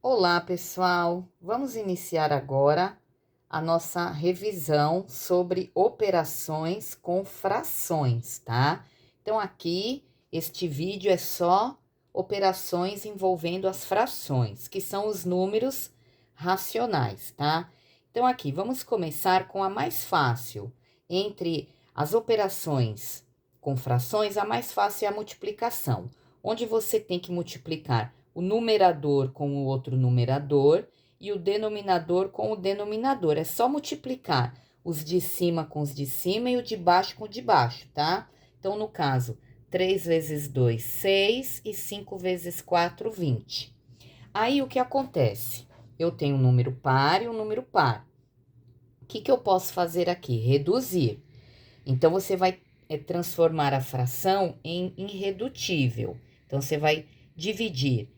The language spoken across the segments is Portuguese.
Olá, pessoal! Vamos iniciar agora a nossa revisão sobre operações com frações, tá? Então, aqui, este vídeo é só operações envolvendo as frações, que são os números racionais, tá? Então, aqui, vamos começar com a mais fácil. Entre as operações com frações, a mais fácil é a multiplicação, onde você tem que multiplicar o numerador com o outro numerador e o denominador com o denominador. É só multiplicar os de cima com os de cima e o de baixo com o de baixo, tá? Então, no caso, 3 vezes 2, 6 e 5 vezes 4, 20. Aí, o que acontece? Eu tenho um número par e um número par. O que eu posso fazer aqui? Reduzir. Então, você vai transformar a fração em irredutível. Então, você vai dividir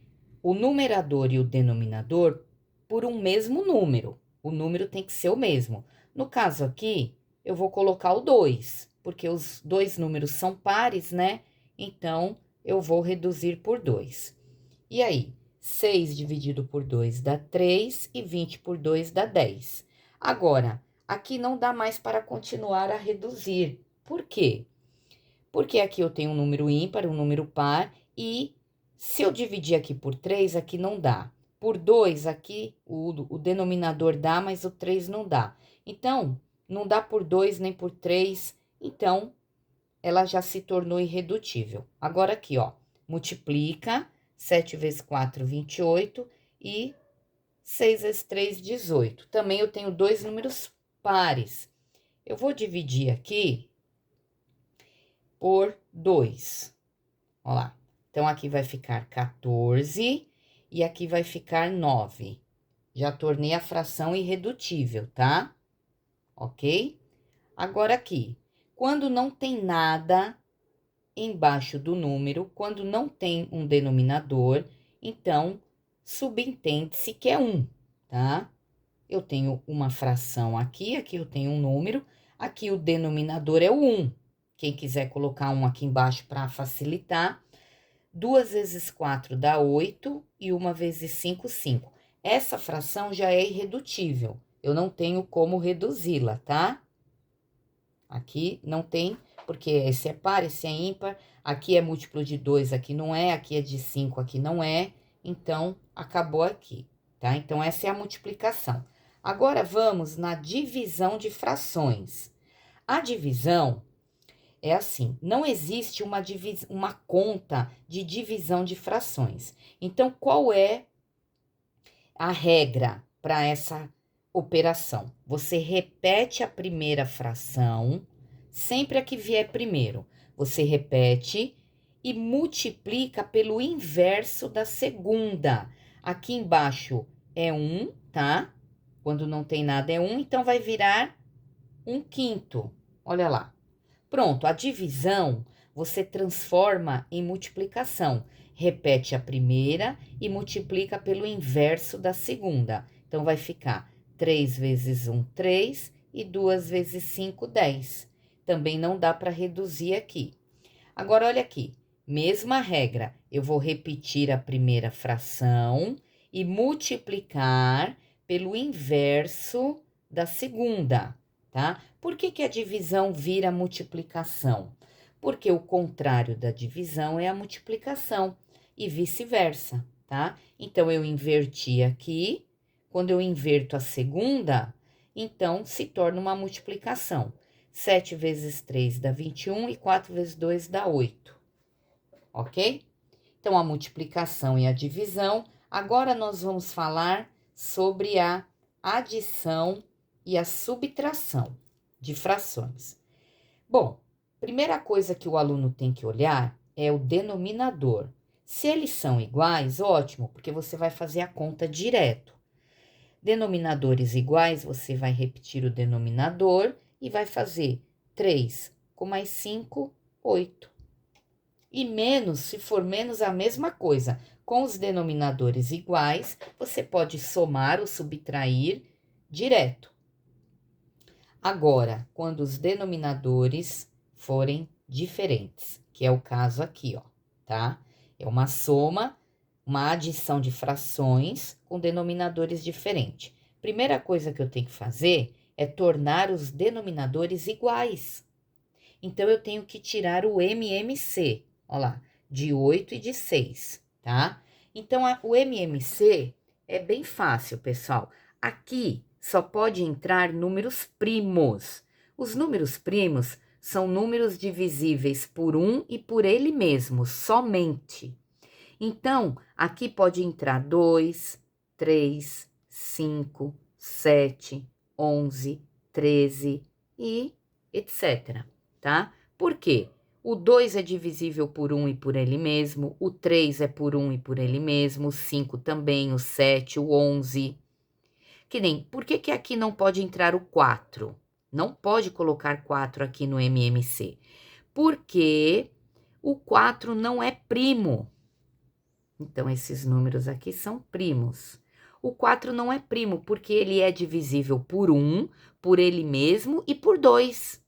o numerador e o denominador por um mesmo número. O número tem que ser o mesmo. No caso aqui, eu vou colocar o 2, porque os dois números são pares, né? Então, eu vou reduzir por 2. E aí, 6 dividido por 2 dá 3 e 20 por 2 dá 10. Agora, aqui não dá mais para continuar a reduzir. Por quê? Porque aqui eu tenho um número ímpar, um número par, e se eu dividir aqui por 3, aqui não dá. Por 2, aqui o denominador dá, mas o 3 não dá. Então, não dá por 2 nem por 3, então ela já se tornou irredutível. Agora aqui, ó, multiplica 7 vezes 4, 28 e 6 vezes 3, 18. Também eu tenho dois números pares. Eu vou dividir aqui por 2. Ó lá. Então, aqui vai ficar 14 e aqui vai ficar 9. Já tornei a fração irredutível, tá? Ok? Agora aqui, quando não tem nada embaixo do número, quando não tem um denominador, então, subentende-se que é 1, tá? Eu tenho uma fração aqui eu tenho um número, aqui o denominador é o 1. Quem quiser colocar 1 aqui embaixo para facilitar, 2 vezes 4 dá 8 e 1 vezes 5, 5. Essa fração já é irredutível, eu não tenho como reduzi-la, tá? Aqui não tem, porque esse é par, esse é ímpar, aqui é múltiplo de 2, aqui não é, aqui é de 5, aqui não é, então acabou aqui, tá? Então, essa é a multiplicação. Agora, vamos na divisão de frações. A divisão é assim, não existe uma conta de divisão de frações. Então, qual é a regra para essa operação? Você repete a primeira fração, sempre a que vier primeiro. Você repete e multiplica pelo inverso da segunda. Aqui embaixo é 1, tá? Quando não tem nada é 1, então vai virar 1/5. Olha lá. Pronto, a divisão você transforma em multiplicação. Repete a primeira e multiplica pelo inverso da segunda. Então, vai ficar 3 vezes 1, 3, e 2 vezes 5, 10. Também não dá para reduzir aqui. Agora, olha aqui, mesma regra, eu vou repetir a primeira fração e multiplicar pelo inverso da segunda, tá? Por que a divisão vira multiplicação? Porque o contrário da divisão é a multiplicação e vice-versa, tá? Então, eu inverti aqui, quando eu inverto a segunda, então se torna uma multiplicação. 7 vezes 3 dá 21 e 4 vezes 2 dá 8, ok? Então, a multiplicação e a divisão. Agora, nós vamos falar sobre a adição e a subtração de frações. Bom, primeira coisa que o aluno tem que olhar é o denominador. Se eles são iguais, ótimo, porque você vai fazer a conta direto. Denominadores iguais, você vai repetir o denominador e vai fazer 3 com mais 5, 8. E menos, se for menos, a mesma coisa. Com os denominadores iguais, você pode somar ou subtrair direto. Agora, quando os denominadores forem diferentes, que é o caso aqui, ó, tá? É uma soma uma adição de frações com denominadores diferentes. Primeira coisa que eu tenho que fazer é tornar os denominadores iguais. Então, eu tenho que tirar o MMC, ó lá, de 8 e de 6, tá? Então, o MMC é bem fácil, pessoal. Aqui só pode entrar números primos. Os números primos são números divisíveis por 1 e por ele mesmo, somente. Então, aqui pode entrar 2, 3, 5, 7, 11, 13 e etc, tá? Por quê? O 2 é divisível por 1 e por ele mesmo, o 3 é por 1 e por ele mesmo, o 5 também, o 7, o 11. Que nem, por que que aqui não pode entrar o 4? Não pode colocar 4 aqui no MMC. Porque o 4 não é primo. Então, esses números aqui são primos. O 4 não é primo, porque ele é divisível por 1, por ele mesmo e por 2.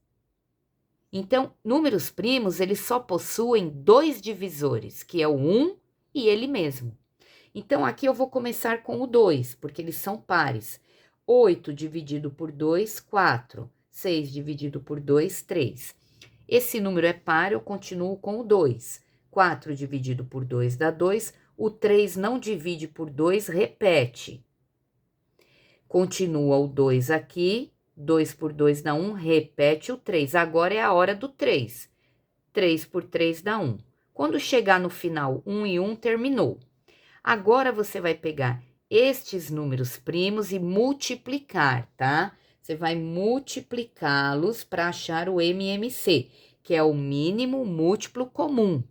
Então, números primos, eles só possuem 2 divisores, que é o 1 e ele mesmo. Então, aqui eu vou começar com o 2, porque eles são pares. 8 dividido por 2, 4. 6 dividido por 2, 3. Esse número é par, eu continuo com o 2. 4 dividido por 2 dá 2. O 3 não divide por 2, repete. Continua o 2 aqui. 2 por 2 dá 1, repete o 3. Agora é a hora do 3. 3 por 3 dá 1. Quando chegar no final, 1 e 1 terminou. Agora, você vai pegar estes números primos e multiplicar, tá? Você vai multiplicá-los para achar o MMC, que é o mínimo múltiplo comum.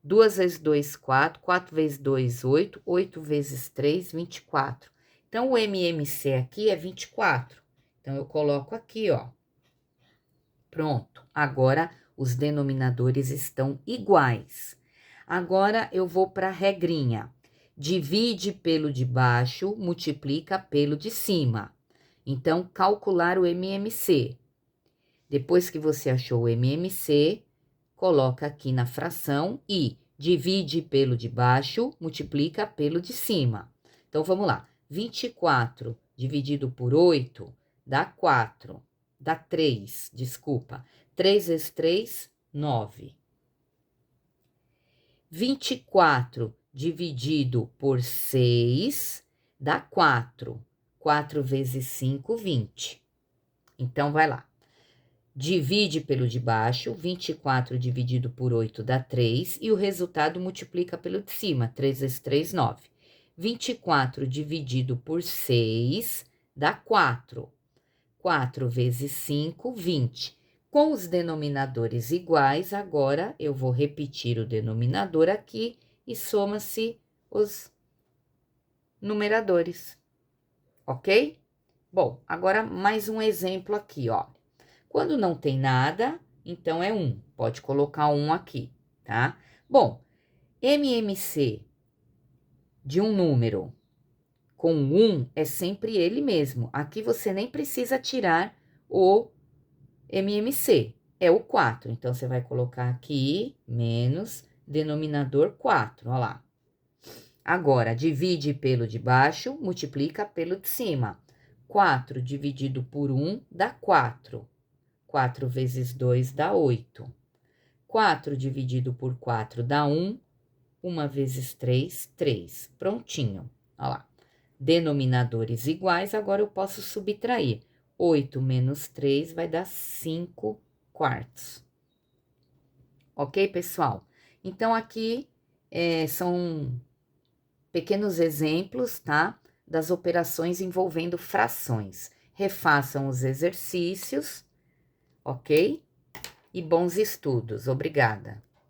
2 vezes 2, 4. 4 vezes 2, 8. 8 vezes 3, 24. Então, o MMC aqui é 24. Então, eu coloco aqui, ó. Pronto. Agora, os denominadores estão iguais. Agora, eu vou para a regrinha. Divide pelo de baixo, multiplica pelo de cima. Então, calcular o MMC. Depois que você achou o MMC, coloca aqui na fração e divide pelo de baixo, multiplica pelo de cima. Então, vamos lá. 24 dividido por 8 dá 4. Dá 3, desculpa. 3 vezes 3, 9. 24 dividido por 6 dá 4. 4 vezes 5, 20. Então, vai lá. Divide pelo de baixo, 24 dividido por 8 dá 3, e o resultado multiplica pelo de cima, 3 vezes 3, 9. 24 dividido por 6 dá 4. 4 vezes 5, 20. Com os denominadores iguais, agora eu vou repetir o denominador aqui e soma-se os numeradores, ok? Bom, agora mais um exemplo aqui, ó. Quando não tem nada, então é 1. Pode colocar 1 aqui, tá? Bom, MMC de um número com 1 é sempre ele mesmo. Aqui você nem precisa tirar o MMC, é o 4. Então, você vai colocar aqui, menos, denominador 4, ó lá. Agora, divide pelo de baixo, multiplica pelo de cima. 4 dividido por 1 dá 4. 4 vezes 2 dá 8. 4 dividido por 4 dá 1. 1 vezes 3, 3. Prontinho, ó lá. Denominadores iguais, agora eu posso subtrair. 8 menos 3 vai dar 5 quartos. Ok, pessoal? Então, aqui são pequenos exemplos, tá? Das operações envolvendo frações. Refaçam os exercícios, ok? E bons estudos. Obrigada.